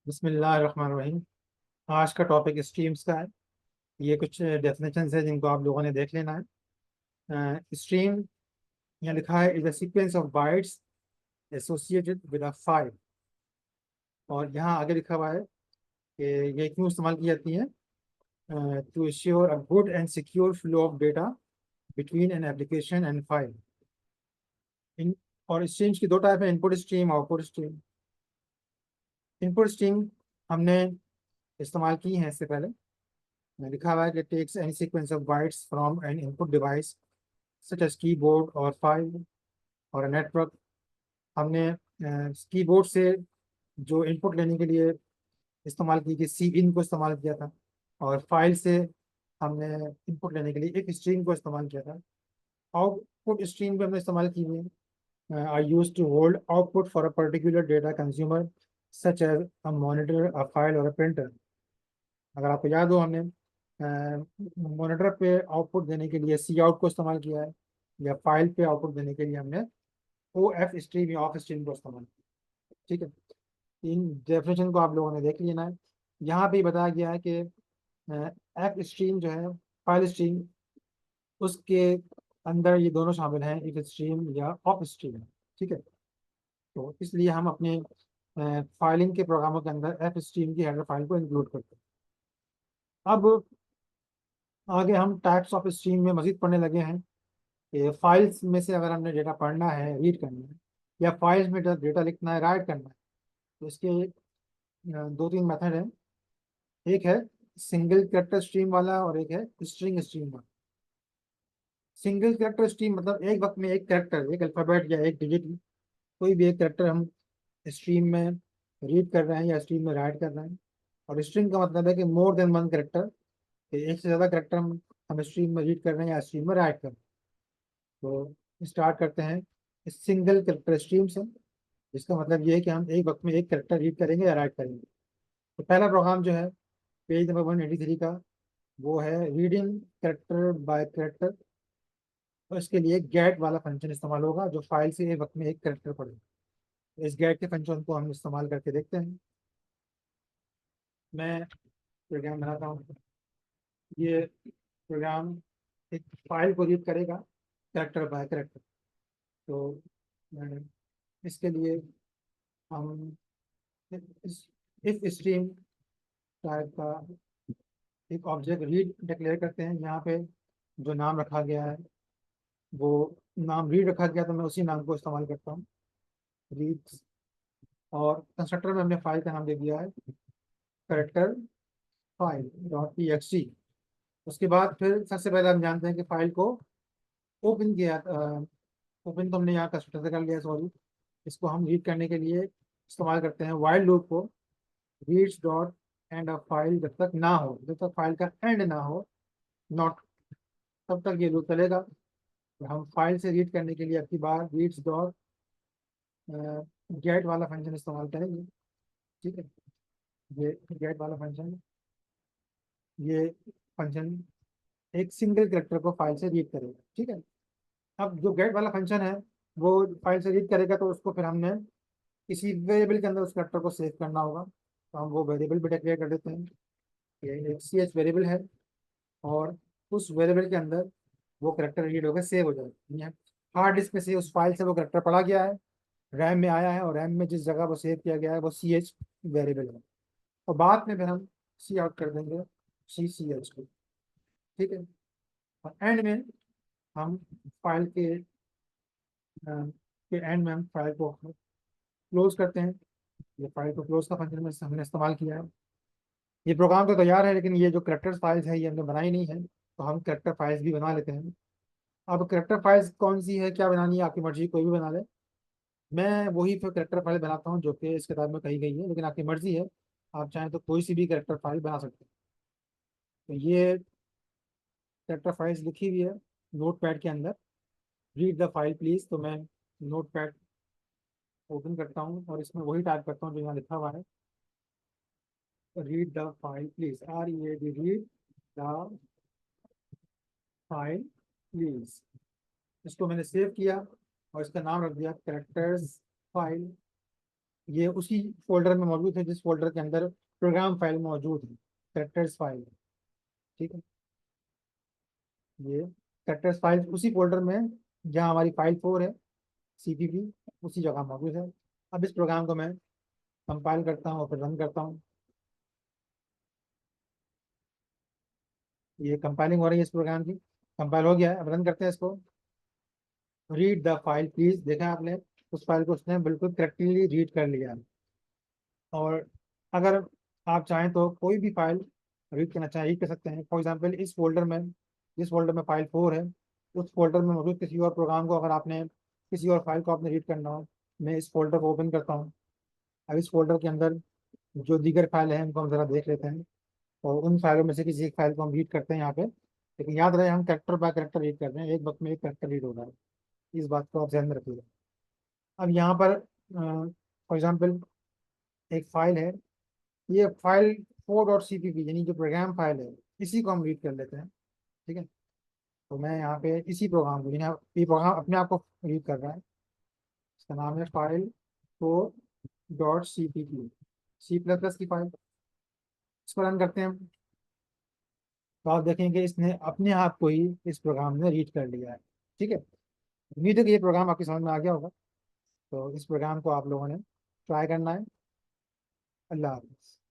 बिस्मिल्लाहिर्रहमानिर्रहीम। आज का टॉपिक स्ट्रीम्स का है। ये कुछ डेफिनेशंस है जिनको आप लोगों ने देख लेना है। स्ट्रीम यहाँ लिखा है is a sequence of bytes associated with a file. और यहाँ आगे लिखा हुआ है कि ये क्यों इस्तेमाल की जाती है, to assure a good and secure flow of data between an application and file. इन और स्ट्रीम्स की दो टाइप है, input stream, output stream. Input stream हमने इस्तेमाल की है इससे पहले। लिखा हुआ है कि takes any sequence of bytes from an input device such as keyboard और फाइल और नेटवर्क। हमने कीबोर्ड से जो इनपुट लेने के लिए इस्तेमाल की थी सी इन को इस्तेमाल किया था, और फाइल से हमने इनपुट लेने के लिए एक स्ट्रीम को इस्तेमाल किया था। आउटपुट स्ट्रीम भी हमने इस्तेमाल की है। I use to hold output for a particular data consumer such as a monitor, a file और अ प्रिंटर। अगर आपको याद हो, हमने मॉनिटर पे आउटपुट देने के लिए सी आउट को इस्तेमाल किया है, या फाइल पे आउटपुट देने के लिए हमने ओ एफ स्ट्रीम या ऑफ स्ट्रीम को इस्तेमाल किया। ठीक है, इन डेफिनेशन को आप लोगों ने देख लेना है। यहाँ पे बताया गया है कि एफ स्ट्रीम जो है, फाइल स्ट्रीम, उसके अंदर ये दोनों शामिल हैं, इफ स्ट्रीम या ऑफ स्ट्रीम। ठीक है, तो इसलिए हम अपने फाइलिंग के प्रोग्रामों के अंदर एफ स्ट्रीम की हेडर फाइल को इंक्लूड करते हैं। अब आगे हम टाइप्स ऑफ स्ट्रीम में मजीद पढ़ने लगे हैं कि फाइल्स में से अगर हमने डेटा पढ़ना है, रीड करना है, या फाइल्स में डेटा लिखना है, राइट करना है, तो इसके दो तीन मेथड हैं। एक है सिंगल कैरेक्टर स्ट्रीम वाला और एक है स्ट्रिंग स्ट्रीम वाला। सिंगल कैरेक्टर स्ट्रीम मतलब एक वक्त में एक कैरेक्टर, एक अल्फाबेट या एक डिजिट, कोई भी एक कैरेक्टर हम स्ट्रीम में रीड कर रहे हैं या स्ट्रीम में राइट कर रहे हैं। और स्ट्रिंग का मतलब है कि मोर देन वन कैरेक्टर, एक से ज़्यादा कैरेक्टर हम स्ट्रीम में रीड कर रहे हैं या स्ट्रीम में राइट कर रहे हैं। तो स्टार्ट करते हैं सिंगल कैरेक्टर स्ट्रीम से। इसका मतलब ये है कि हम एक वक्त में एक कैरेक्टर रीड करेंगे या राइट करेंगे। तो पहला प्रोग्राम जो है पेज नंबर 183 का, वो है रीडिंग कैरेक्टर बाय कैरेक्टर। और इसके लिए गेट वाला फंक्शन इस्तेमाल होगा जो फाइल से एक वक्त में एक कैरेक्टर पढ़ेगा। इस गेट के फंक्शन को हम इस्तेमाल करके देखते हैं। मैं प्रोग्राम बनाता हूँ। ये प्रोग्राम एक फाइल को रीड करेगा कैरेक्टर बाय कैरेक्टर। तो इसके लिए हम इफ स्ट्रीम टाइप का एक ऑब्जेक्ट रीड डिक्लेयर करते हैं। यहाँ पे जो नाम रखा गया है वो नाम रीड रखा गया, तो मैं उसी नाम को इस्तेमाल करता हूँ, रीड। और कंस्ट्रक्टर में हमने फाइल का नाम दे दिया है character file dot P x T. उसके बाद फिर सबसे पहले हम जानते हैं कि फाइल को ओपन किया। ओपन तो हमने यहाँ कंस्ट्रक्टर से कर लिया, सॉरी। इसको हम रीड करने के लिए इस्तेमाल करते हैं वाइल लूप को। Reads dot end of file जब तक ना हो, जब तक फाइल का एंड ना हो, नॉट, तब तक ये लूप चलेगा। तो हम फाइल से रीड करने के लिए अब की बार रीड्स डॉट गेट वाला फंक्शन इस्तेमाल करेंगे। ठीक है, ये गेट वाला फंक्शन, ये फंक्शन एक सिंगल कैरेक्टर को फाइल से रीड करेगा। ठीक है, अब जो गेट वाला फंक्शन है वो फाइल से रीड करेगा, तो उसको फिर हमने किसी वेरिएबल के अंदर उस कैरेक्टर को सेव करना होगा। तो हम वो वेरिएबल भी डिक्लेयर कर देते हैं। ये एक सी एच वेरिएबल है, और उस वेरिएबल के अंदर वो करेक्टर रीड होकर सेव हो जाएगा। हार्ड डिस्क में से उस फाइल से वो करेक्टर पढ़ा गया है, रैम में आया है, और रैम में जिस जगह वो सेव किया गया है वो सी एच वेरिएबल है। और बाद में फिर हम सी आउट कर देंगे सी सी एच को। ठीक है, और एंड में हम फाइल के एंड में हम फाइल को क्लोज करते हैं। ये फाइल को क्लोज का फंक्शन में हमने इस्तेमाल किया है। ये प्रोग्राम तो तैयार है, लेकिन ये जो करेक्टर फाइल्स है ये हमने बनाई नहीं है, तो हम करेक्टर फाइल्स भी बना लेते हैं। अब करेक्टर फाइल्स कौन सी है, क्या बनानी है, आपकी मर्जी, कोई भी बना ले। मैं वही फिर करेक्टर फाइल बनाता हूँ जो कि इस किताब में कही गई है, लेकिन आपकी मर्जी है, आप चाहें तो कोई सी भी करेक्टर फाइल बना सकते हैं। तो ये करेक्टर फाइल्स लिखी हुई है नोट पैड के अंदर। रीड द फाइल प्लीज, तो मैं नोट पैड ओपन करता हूँ और इसमें वही टाइप करता हूँ जो यहाँ लिखा हुआ है, read the file please, R E A D, read the file please. इसको मैंने सेव किया और इसका नाम रख दिया करेक्टर्स फाइल। ये उसी फोल्डर में मौजूद है जिस फोल्डर के अंदर प्रोग्राम फाइल मौजूद है, कैरेक्टर्स फाइल। ठीक है, ये कैरेक्टर्स फाइल उसी फोल्डर में जहाँ हमारी फाइल 4 है, CPP, उसी जगह मौजूद है। अब इस प्रोग्राम को मैं कंपाइल करता हूँ और फिर रन करता हूँ। ये कंपाइलिंग हो रही है इस प्रोग्राम की, कंपाइल हो गया है। अब रन करते हैं इसको। रीड द फाइल प्लीज, देखा आपने, उस फाइल को उसने बिल्कुल करेक्टली रीड कर लिया। और अगर आप चाहें तो कोई भी फाइल रीड करना चाहें, रीड कर सकते हैं। फॉर एग्जांपल इस फोल्डर में, जिस फोल्डर में फाइल 4 है, उस फोल्डर में मौजूद किसी और प्रोग्राम को अगर आपने, किसी और फाइल को आपने रीड करना हो, मैं इस फोल्डर को ओपन करता हूँ। अब इस फोल्डर के अंदर जो दीगर फाइल है उनको हम जरा देख लेते हैं, और उन फाइलों में से किसी एक फाइल को हम रीड करते हैं यहाँ पे। लेकिन याद रहे हम कैरेक्टर बाय कैरेक्टर रीड कर रहे हैं, एक वक्त में एक कैरेक्टर रीड हो रहा है, इस बात को आप ध्यान में रखिएगा। अब यहाँ पर फॉर एग्जाम्पल एक फाइल है, ये फाइल 4.cpp, यानी जो प्रोग्राम फाइल है, इसी को हम रीड कर लेते हैं। ठीक है, तो मैं यहाँ पे इसी प्रोग्राम को, ये प्रोग्राम अपने आप को रीड कर रहा है, इसका नाम है फाइल 4.cpp, C++ की फाइल। इसको रन करते हैं हम, तो आप देखेंगे इसने अपने आप को ही इस प्रोग्राम ने रीड कर लिया है। ठीक है, उम्मीद है कि ये प्रोग्राम आपकी समझ में आ गया होगा। तो इस प्रोग्राम को आप लोगों ने ट्राई करना है। अल्लाह हाफिज़।